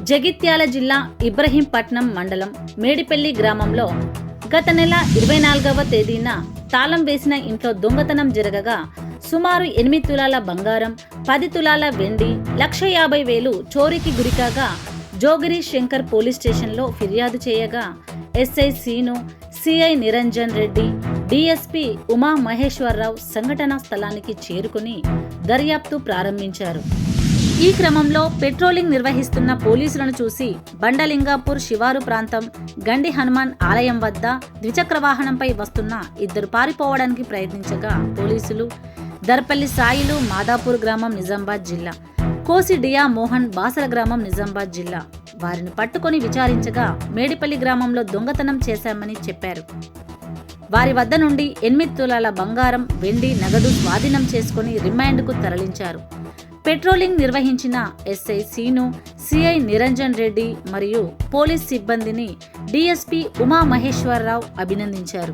జగిత్యాల జిల్లా ఇబ్రహీంపట్నం మండలం మేడిపల్లి గ్రామంలో గత నెల 24వ తేదీన తాళం వేసిన ఇంట్లో దొంగతనం జరగగా సుమారు 8 తులాల బంగారం, 10 తులాల వెండి, 1,50,000 చోరీకి గురికాగా జోగిరి శంకర్ పోలీస్ స్టేషన్లో ఫిర్యాదు చేయగా SI Seenu, CI Niranjan Reddy, DSP Uma Maheswara Rao సంఘటనా స్థలానికి చేరుకుని దర్యాప్తు ప్రారంభించారు. ఈ క్రమంలో పెట్రోలింగ్ నిర్వహిస్తున్న పోలీసులను చూసి బండలింగాపూర్ శివారు ప్రాంతం గండి హనుమాన్ ఆలయం వద్ద ద్విచక్ర వాహనంపై వస్తున్న ఇద్దరు పారిపోవడానికి ప్రయత్నించగా పోలీసులు దర్పల్లి సాయిలు మాదాపూర్ గ్రామం నిజామాబాద్ జిల్లా, కోసి డియా మోహన్ బాసర గ్రామం నిజామాబాద్ జిల్లా వారిని పట్టుకొని విచారించగా మేడిపల్లి గ్రామంలో దొంగతనం చేశామని చెప్పారు. వారి వద్ద నుండి 8 తులాల బంగారం, వెండి, నగదు స్వాధీనం చేసుకుని రిమాండ్కు తరలించారు. పెట్రోలింగ్ నిర్వహించిన ఎస్ఐ సీను, సిఐ నిరంజన్ రెడ్డి మరియు పోలీస్ సిబ్బందిని డిఎస్పీ ఉమా మహేశ్వరరావు అభినందించారు.